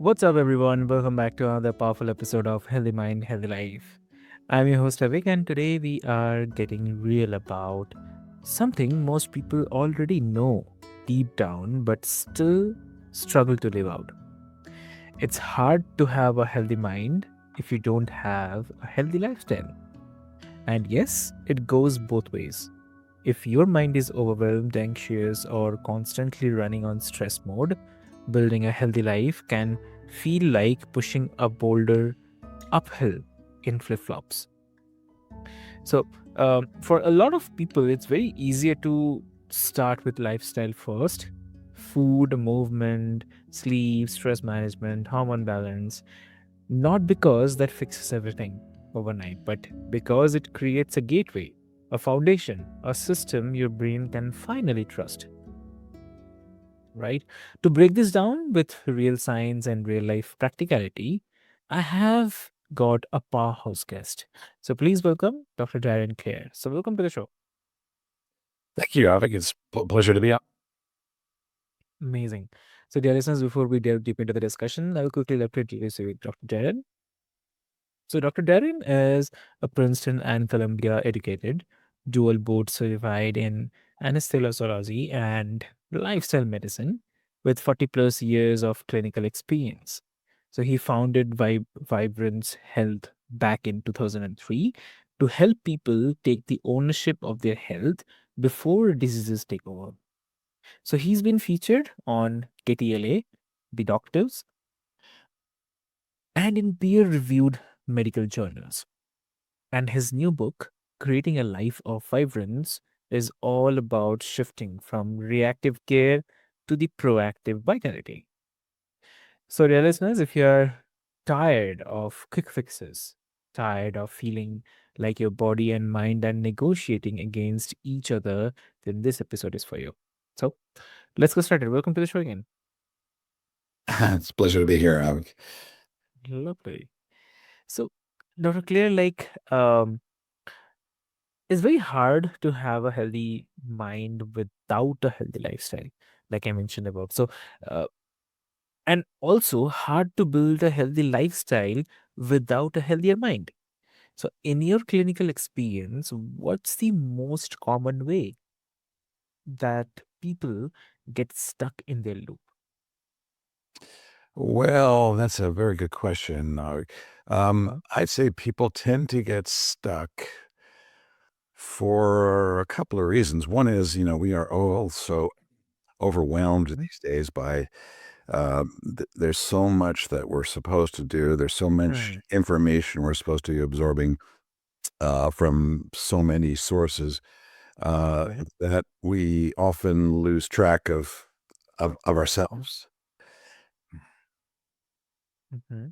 What's up, everyone? Welcome back to another powerful episode of Healthy Mind, Healthy Life. I'm your host, Avik, and today we are getting real about something most people already know deep down but still struggle to live out. It's hard to have a healthy mind if you don't have a healthy lifestyle. And yes, it goes both ways. If your mind is overwhelmed, anxious, or constantly running on stress mode, building a healthy life can feel like pushing a boulder uphill in flip flops. So, for a lot of people, it's very easier to start with lifestyle first: food, movement, sleep, stress management, hormone balance. Not because that fixes everything overnight, but because it creates a gateway, a foundation, a system your brain can finally trust, right? To break this down with real science and real life practicality, I have got a powerhouse guest. So please welcome Dr. Darren Clair. So welcome to the show. Thank you, Avik. It's a pleasure to be on. Amazing. So, dear listeners, before we delve deep into the discussion, I will quickly let you introduce you with Dr. Darren. So, Dr. Darren is a Princeton and Columbia educated, dual board certified in anesthesiology and lifestyle medicine with 40 plus years of clinical experience. So, he founded Vibrance Health back in 2003 to help people take the ownership of their health before diseases take over. So, he's been featured on KTLA, The Doctors, and in peer reviewed medical journals. And his new book, Creating a Life of Vibrance, is all about shifting from reactive care to the proactive vitality. So, dear listeners, if you're tired of quick fixes, tired of feeling like your body and mind are negotiating against each other, then this episode is for you. So, let's get started. Welcome to the show again. It's a pleasure to be here, Avik. Lovely. So, Dr. Claire, it's very hard to have a healthy mind without a healthy lifestyle, like I mentioned above. So, uh, and also hard to build a healthy lifestyle without a healthier mind. So, in your clinical experience, what's the most common way that people get stuck in their loop? Well, that's a very good question, Avik. Uh-huh. I'd say people tend to get stuck for a couple of reasons. One is, we are all so overwhelmed Mhm. these days by there's so much that we're supposed to do. There's so much Right, information we're supposed to be absorbing from so many sources uh, right. that we often lose track of ourselves. Hmm.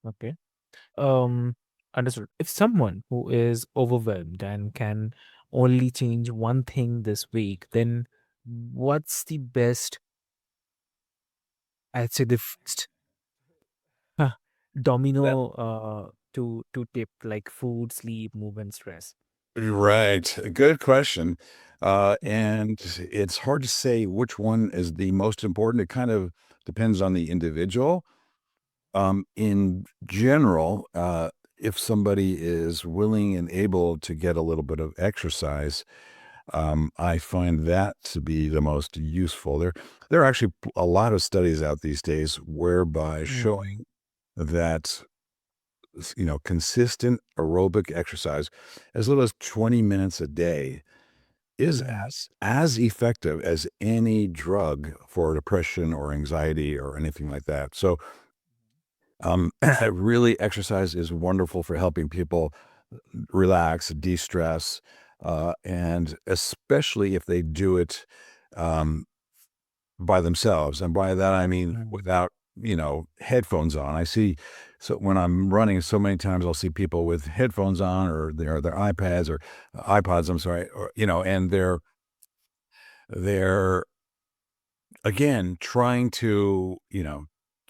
Okay. Um, Understood. If someone who is overwhelmed and can only change one thing this week, then what's the best, I'd say the first huh, That domino to tip like food, sleep, movement, stress? Right. Good question. Mhm. And it's hard to say which one is the most important. It kind of depends on the individual. In general, if somebody is willing and able to get a little bit of exercise, I find that to be the most useful. There are actually a lot of studies out these days whereby Mhm. showing that consistent aerobic exercise, as little as 20 minutes a day, is Right. as effective as any drug for depression or anxiety or anything like that. So, really, exercise is wonderful for helping people relax, de-stress, and especially if they do it um, by themselves. And by that, I mean Mhm. without, headphones on. I see, so when I'm running, so many times I'll see people with headphones on or their iPads or iPods, I'm sorry, or, and they're again trying to,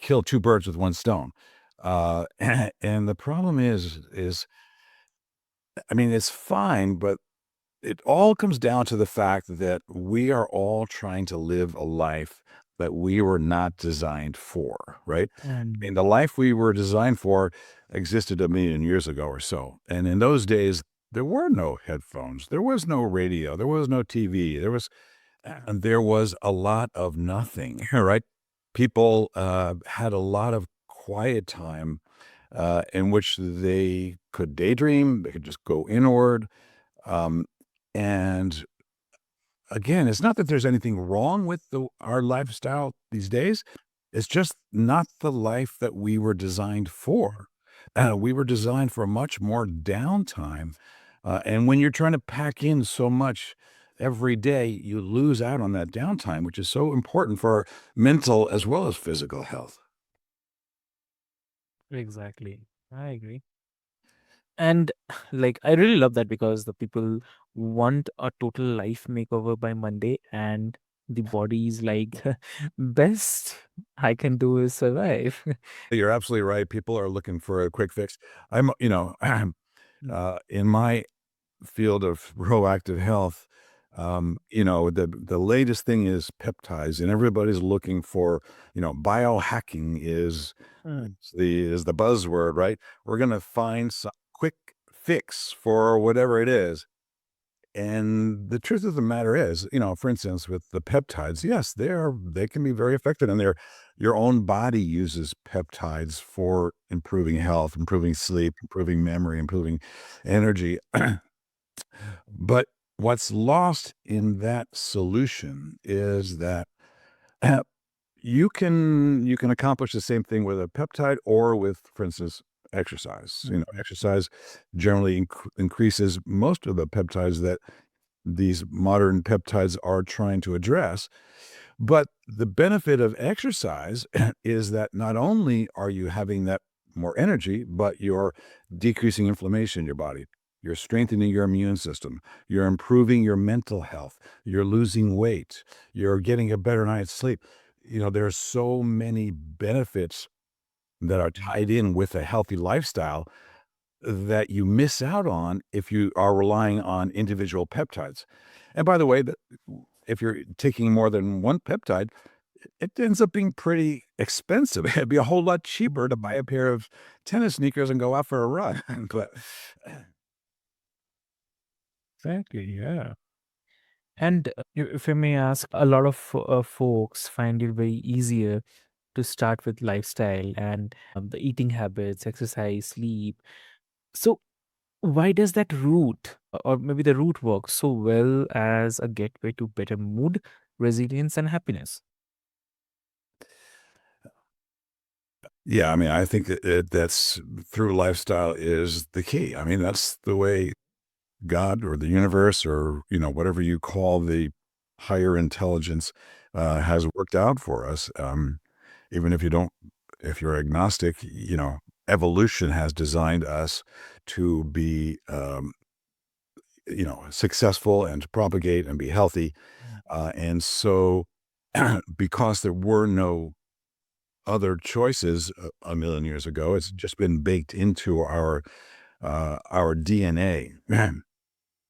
kill two birds with one stone. And the problem is, I mean, it's fine, but it all comes down to the fact that we are all trying to live a life that we were not designed for, right? I Mm. mean, the life we were designed for existed a million years ago or so. And in those days, there were no headphones, there was no radio, there was no TV, there was a lot of nothing, right? People had a lot of quiet time in which they could daydream, they could just go inward. Um, and again, it's not that there's anything wrong with our lifestyle these days. It's just not the life that we were designed for. We were designed for much more downtime. And when you're trying to pack in so much every day, you lose out on that downtime, which is so important for our mental as well as physical health. Exactly. I agree. And like, I really love that because the people want a total life makeover by Monday, and the body is like, best I can do is survive. You're absolutely right. People are looking for a quick fix. Mm, In my field of proactive health, the latest thing is peptides, and everybody's looking for, biohacking mm, is the buzzword, right? We're gonna find some quick fix for whatever it is. And the truth of the matter is, for instance, with the peptides, yes, they can be very effective, and your own body uses peptides for improving health, improving sleep, improving memory, improving energy. But what's lost in that solution is that you can accomplish the same thing with a peptide or with, for instance, exercise. mm, Exercise generally increases most of the peptides that these modern peptides are trying to address. But the benefit of exercise is that not only are you having that more energy, but you're decreasing inflammation in your body. You're strengthening your immune system. You're improving your mental health. You're losing weight. You're getting a better night's sleep. There's so many benefits that are mm, tied in with a healthy lifestyle that you miss out on if you are relying on individual peptides. And by the way, if you're taking more than one peptide, it ends up being pretty expensive. It'd be a whole lot cheaper to buy mm. a pair of tennis sneakers and go out for a run. But Exactly. Yeah. And if I may ask, a lot of folks find it very easier to start with lifestyle and the eating habits, exercise, sleep. So, why does that route, or maybe the route, work so well as a gateway to better mood, resilience, and happiness? yeah, I mean, I think that's through lifestyle is the key. I mean, that's the way God or the universe or, whatever you call the higher intelligence has worked out for us. Even if you're agnostic, evolution has designed us to be, successful and to propagate and be healthy. Mm, And so, because there were no other choices a million years ago, it's just been baked into our DNA.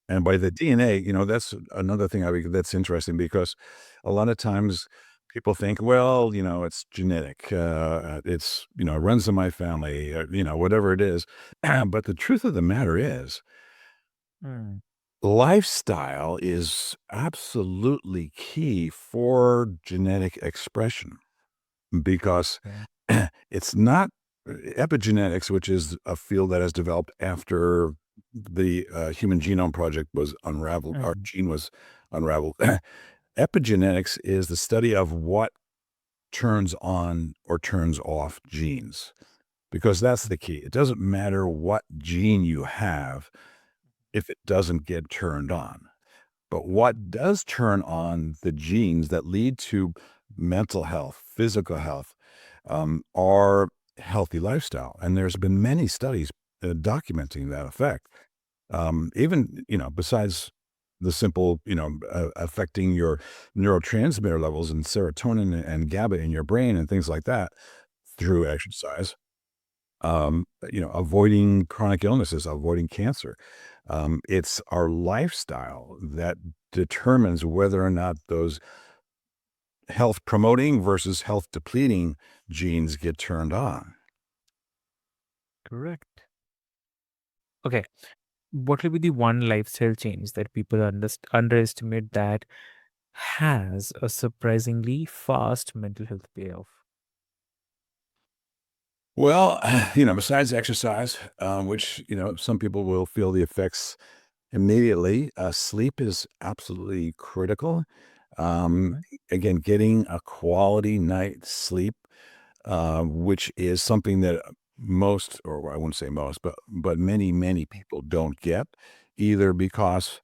And by the DNA, that's another thing that's interesting because a lot of times people think, well, it's genetic. It runs in my family, whatever it is. But the truth of the matter is, mm, lifestyle is absolutely key for genetic expression because okay. it's not epigenetics, which is a field that has developed after the Human Genome Project was unraveled, our Mm, gene was unraveled. Epigenetics is the study of what turns on or turns off genes, because that's the key. It doesn't matter what gene you have if it doesn't get turned on. But what does turn on the genes that lead to mental health, physical health, are healthy lifestyle. And there's been many studies documenting that effect. Even, besides the simple, affecting your neurotransmitter levels and serotonin and GABA in your brain and things like that through exercise, avoiding chronic illnesses, avoiding cancer. It's our lifestyle that determines whether or not those health promoting versus health depleting genes get turned on. Correct. Okay. What will be the one lifestyle change that people underestimate that has a surprisingly fast mental health payoff? Well, besides exercise, which, some people will feel the effects immediately, sleep is absolutely critical. Um, Mhm. Again, getting a quality night's sleep, which is something that most, or I wouldn't say most, but many, many people don't get, either because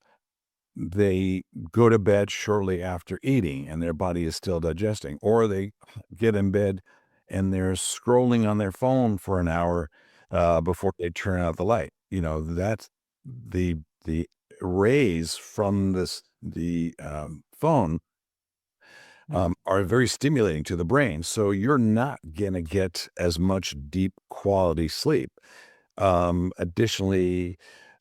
they go to bed shortly after eating and their body is still digesting, or they get in bed and they're scrolling on their phone for an hour before they turn out the light. That's the rays from the phone Mm. are very stimulating to the brain. So you're not gonna get as much deep quality sleep. Additionally,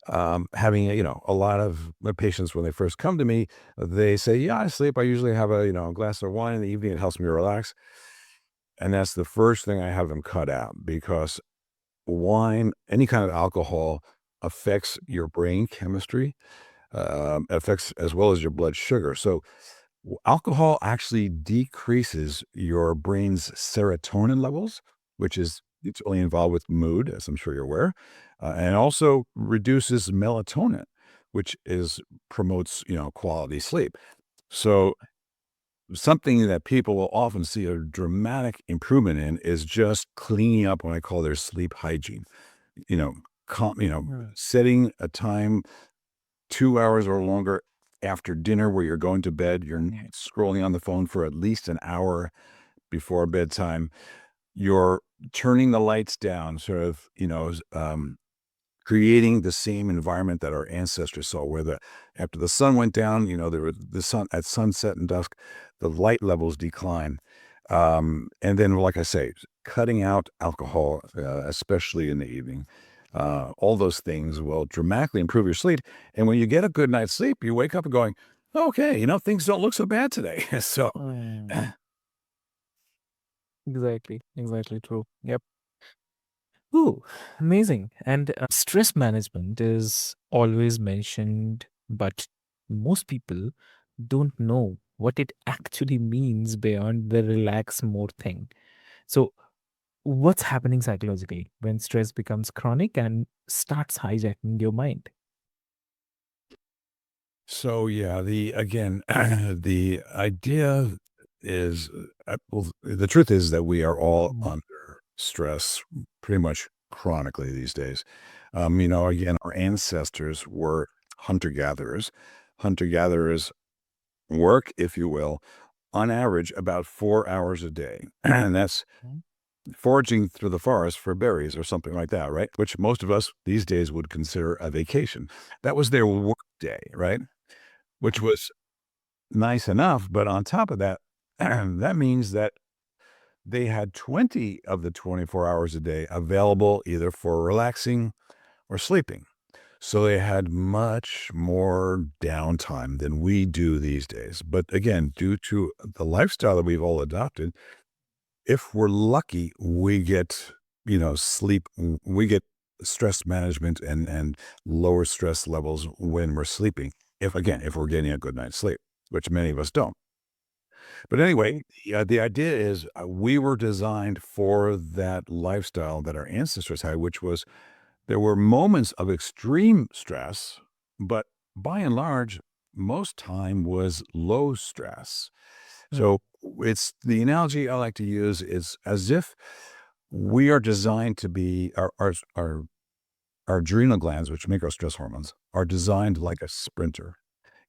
having a lot of my patients when they first come to me, they say, "Yeah, I sleep. I usually have a glass of wine in the evening. It helps me relax." And that's the first thing I have them cut out because wine, any kind of alcohol, affects your brain chemistry, affects as well as your blood sugar. So alcohol actually decreases your brain's serotonin levels, which is it's only involved with mood, as I'm sure you're aware, and also reduces melatonin, which is promotes quality sleep. So something that people will often see a dramatic improvement in is just cleaning up what I call their sleep hygiene. You know, calm, Mm. setting a time 2 hours or longer after dinner where you're going to bed, you're not scrolling on the phone for at least an hour before bedtime. You're turning the lights down, sort of, creating the same environment that our ancestors saw, where after the sun went down, there was the sun at sunset and dusk, the light levels decline. And then, like I say, cutting out alcohol, especially in the evening. All those things will dramatically improve your sleep. And when you get a good night's sleep, you wake up and going, okay, things don't look so bad today. So, Mm. Exactly. Exactly true. Yep. Ooh, amazing. And stress management is always mentioned, but most people don't know what it actually means beyond the relax more thing. So, what's happening psychologically when stress becomes chronic and starts hijacking your mind? so yeah, the again, the idea is, well, the truth is that we are all Mm. under stress pretty much chronically these days. Again, our ancestors were hunter gatherers. Hunter gatherers work, if you will, on average about 4 hours a day, and that's Mm. foraging through the forest for berries or something like that, right? Which most of us these days would consider a vacation. That was their work day, right? Which was nice enough, but on top of that, that means that they had 20 of the 24 hours a day available either for relaxing or sleeping. So they had much more downtime than we do these days. But again, due to the lifestyle that we've all adopted, if we're lucky, we get, sleep, we get stress management and lower stress levels when we're sleeping. If we're getting a good night's sleep, which many of us don't. But anyway, yeah, the idea is we were designed for that lifestyle that our ancestors had, which was there were moments of extreme stress, but by and large, most time was low stress. Mm. So it's the analogy I like to use is as if we are designed to be our adrenal glands, which make our stress hormones, are designed like a sprinter,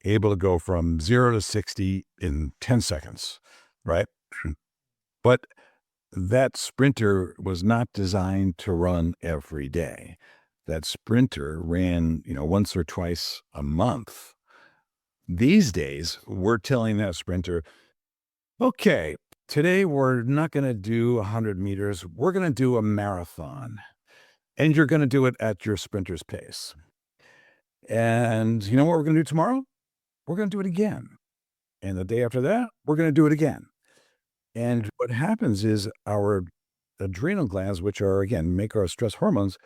able to go from 0 to 60 in 10 seconds, right? But that sprinter was not designed to run every day. That sprinter ran, once or twice a month. These days, we're telling that sprinter, okay, today we're not going to do 100 meters. We're going to do a marathon. And you're going to do it at your sprinter's pace. And you know what we're going to do tomorrow? We're going to do it again. And the day after that, we're going to do it again. And what happens is our adrenal glands, which are, again, make our stress hormones,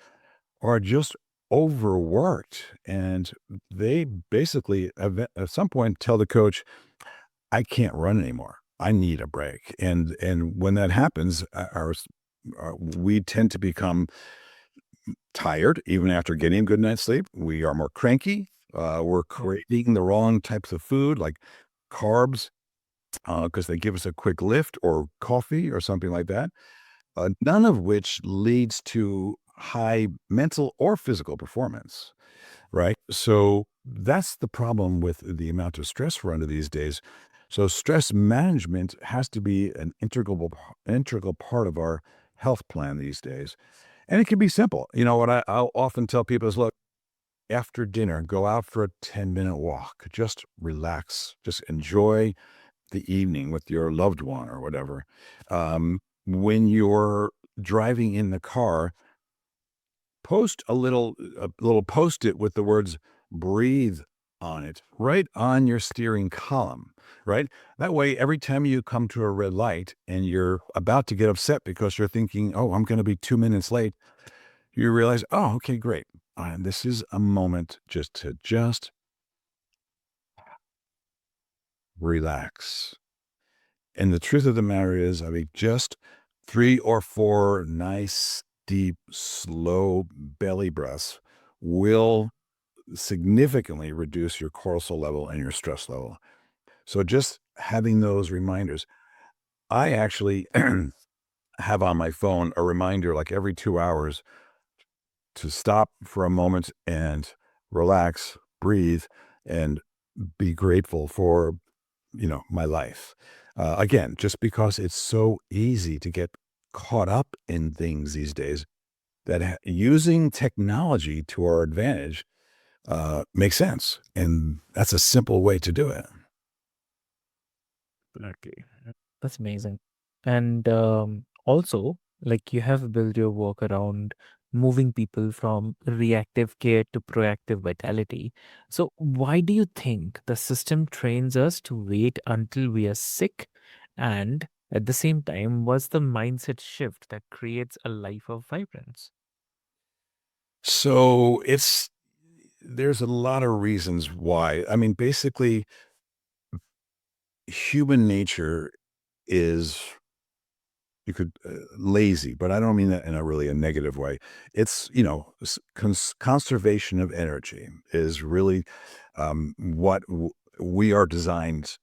are just overworked. And they basically, at some point, tell the coach, I can't run anymore. I need a break. And when that happens, we tend to become tired even after getting a good night's sleep. We are more cranky. We're Yeah. craving the wrong types of food, like carbs, because they give us a quick lift, or coffee or something like that. None of which leads to high mental or physical performance, right? So that's the problem with the amount of stress we're under these days. So stress management has to be an integral part of our health plan these days. And it can be simple. You know what I'll often tell people is, look, after dinner, go out for a 10-minute walk. Just relax. Just enjoy the evening with your loved one or whatever. When you're driving in the car, post a little post-it with the words "breathe" on it, right on your steering column, right? That way, every time you come to a red light and you're about to get upset because you're thinking, "Oh, I'm gonna be 2 minutes late," you realize, "Oh, okay, great. This is a moment just to relax." And the truth of the matter is, I mean, just 3 or 4 nice, deep, slow belly breaths will significantly reduce your cortisol level and your stress level. So just having those reminders. I actually have on my phone a reminder like every 2 hours to stop for a moment and relax, breathe, and be grateful for, my life. Again, just because it's so easy to get caught up in things these days, that using technology to our advantage makes sense. And that's a simple way to do it. Absolutely. That's amazing. And also, like you have built your work around moving people from reactive care to proactive vitality. So, why do you think the system trains us to wait until we are sick? And at the same time, what's the mindset shift that creates a life of vibrance? So there's a lot of reasons why. I mean, basically, human nature is, you could, lazy, but I don't mean that in a really a negative way. It's, conservation of energy is really what we are designed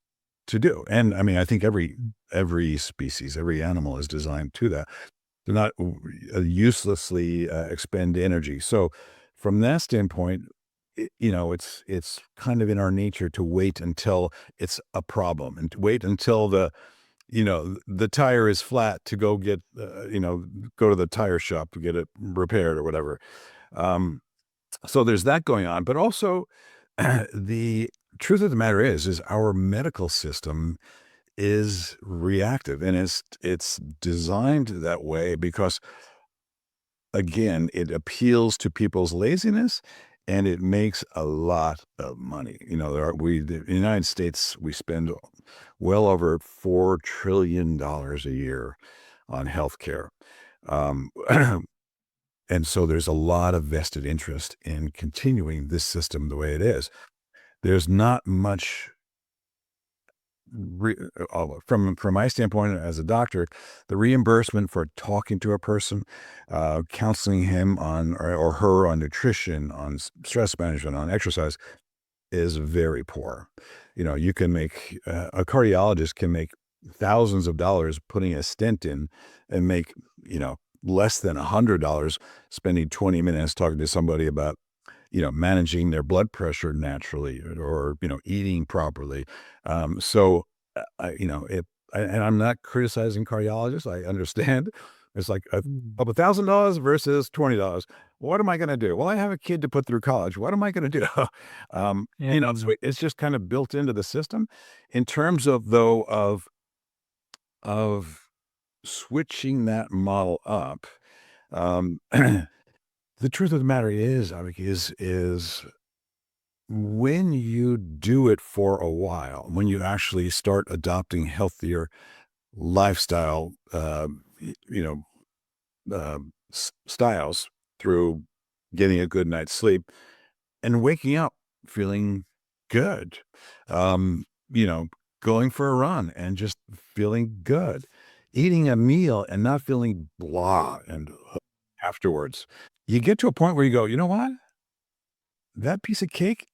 to do. And I mean, I think every species, every animal is designed to that. They're not uselessly expend energy. So from that standpoint, it's kind of in our nature to wait until it's a problem, and to wait until the tire is flat to go to the tire shop to get it repaired or whatever. Um, so there's that going on, but also the truth of the matter is our medical system is reactive, and it's designed that way because, again, it appeals to people's laziness, and it makes a lot of money. The United States, we spend well over $4 trillion a year on healthcare. Um, and so there's a lot of vested interest in continuing this system the way it is. There's not much from my standpoint as a doctor, the reimbursement for talking to a person, counseling him or her on nutrition, on stress management, on exercise is very poor. You can make a cardiologist can make thousands of dollars putting a stent in, and make less than $100 spending 20 minutes talking to somebody about managing their blood pressure naturally, or eating properly. So, and I'm not criticizing cardiologists. I understand. It's like Mm. of $1,000 versus $20. What am I going to do? Well, I have a kid to put through college. What am I going to do? Yeah. So it's just kind of built into the system. In terms of though of switching that model up, um, the truth of the matter is, Avik, is when you do it for a while, when you actually start adopting healthier lifestyle, styles through getting a good night's sleep and waking up feeling good. Um, you know, going for a run and just feeling good. Eating a meal and not feeling blah and afterwards. You get to a point where you go, you know what? That piece of cake,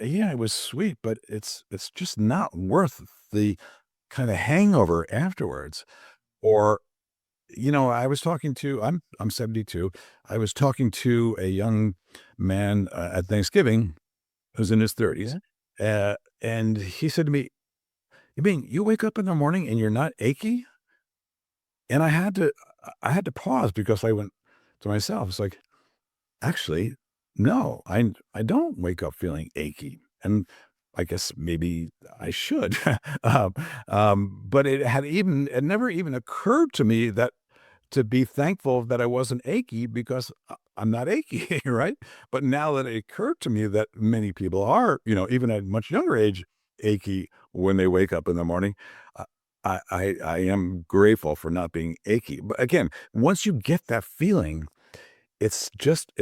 yeah, it was sweet, but it's just not worth the kind of hangover afterwards. Or, I was talking to I'm 72. I was talking to a young man at Thanksgiving who's in his 30s. Okay. And he said to me, "You mean you wake up in the morning and you're not achy?" And I had to pause because I went to myself. It's like, actually, no, I don't wake up feeling achy. And I guess maybe I should. um, but it never even occurred to me that to be thankful that I wasn't achy because I'm not achy, right? But now that it occurred to me that many people are, even at a much younger age, achy when they wake up in the morning, uh, I am grateful for not being achy. But again, once you get that feeling, it's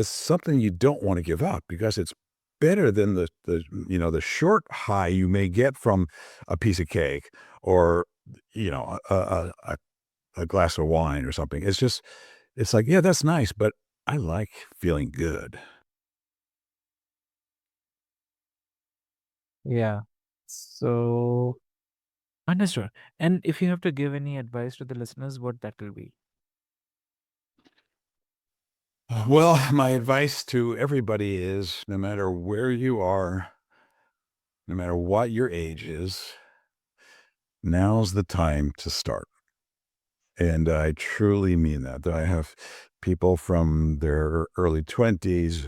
something you don't want to give up because it's better than the short high you may get from a piece of cake or a glass of wine or something. It's like, yeah, that's nice, but I like feeling good. Yeah. So understood. And if you have to give any advice to the listeners, what that will be? Well, my advice to everybody is no matter where you are, no matter what your age is, now's the time to start. And I truly mean that. I have people from their early 20s,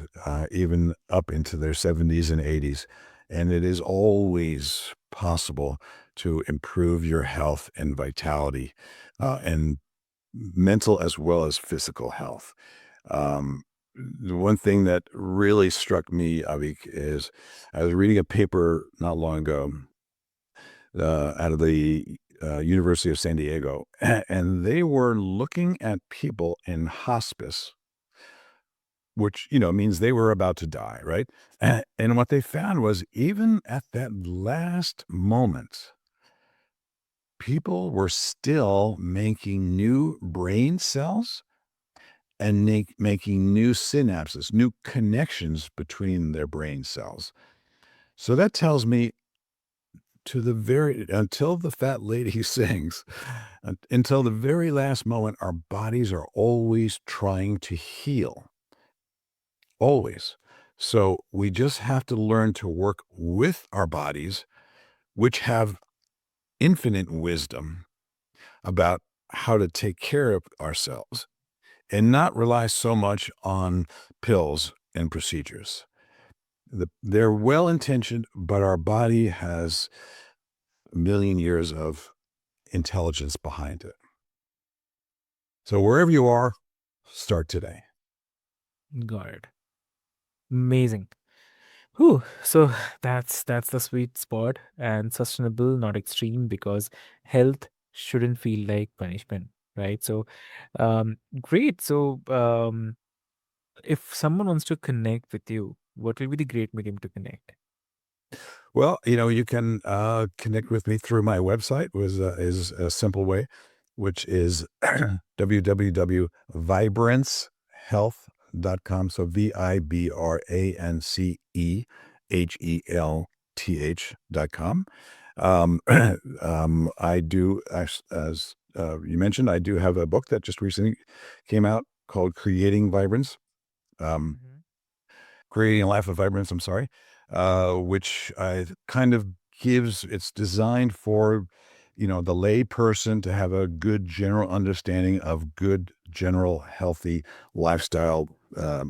even up into their 70s and 80s. And it is always possible to improve your health and vitality, and mental as well as physical health. Um, the one thing that really struck me, Avik, is I was reading a paper not long ago out of the University of San Diego, and they were looking at people in hospice, which means they were about to die, right? And what they found was even at that last moment, people were still making new brain cells and making new synapses, new connections between their brain cells. So that tells me to the very until the fat lady sings, until the very last moment, our bodies are always trying to heal, always. So we just have to learn to work with our bodies, which have infinite wisdom about how to take care of ourselves and not rely so much on pills and procedures. They're well intentioned, but our body has a million years of intelligence behind it. So wherever you are, start today. Got it. Amazing. Whew. So that's the sweet spot and sustainable, not extreme, because health shouldn't feel like punishment, right? So, great. So, if someone wants to connect with you, what will be the great medium to connect? Well, you can connect with me through my website, is a simple way, which is www.vibrancehealth.com. So VIBRANCEHELTH.com. I do, as you mentioned, I do have a book that just recently came out called Creating Vibrance. Um, Mhm. Creating a Life of Vibrance, I'm sorry, which I kind of it's designed for, the lay person to have a good general understanding of good, general, healthy lifestyle uh,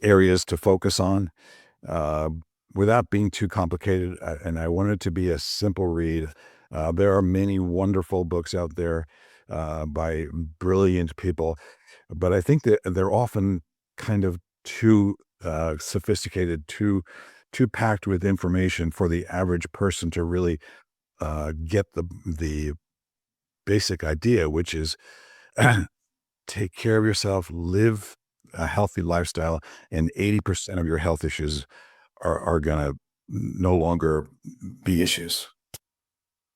areas to focus on uh, without being too complicated. And I want it to be a simple read. There are many wonderful books out there by brilliant people, but I think that they're often kind of too sophisticated, too packed with information for the average person to really get the basic idea, which is take care of yourself, live a healthy lifestyle, and 80% of your health issues are gonna no longer be issues.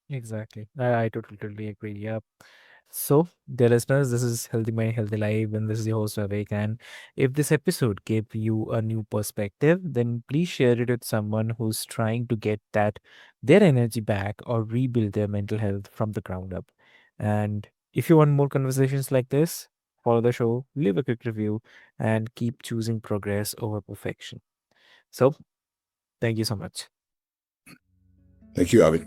Exactly. I totally agree. Yeah. So, dear listeners, this is Healthy Mind, Healthy Life, and this is your host Avik. And if this episode gave you a new perspective, then please share it with someone who's trying to get their energy back or rebuild their mental health from the ground up. And if you want more conversations like this, follow the show, leave a quick review, and keep choosing progress over perfection. So, thank you so much. Thank you, Avi.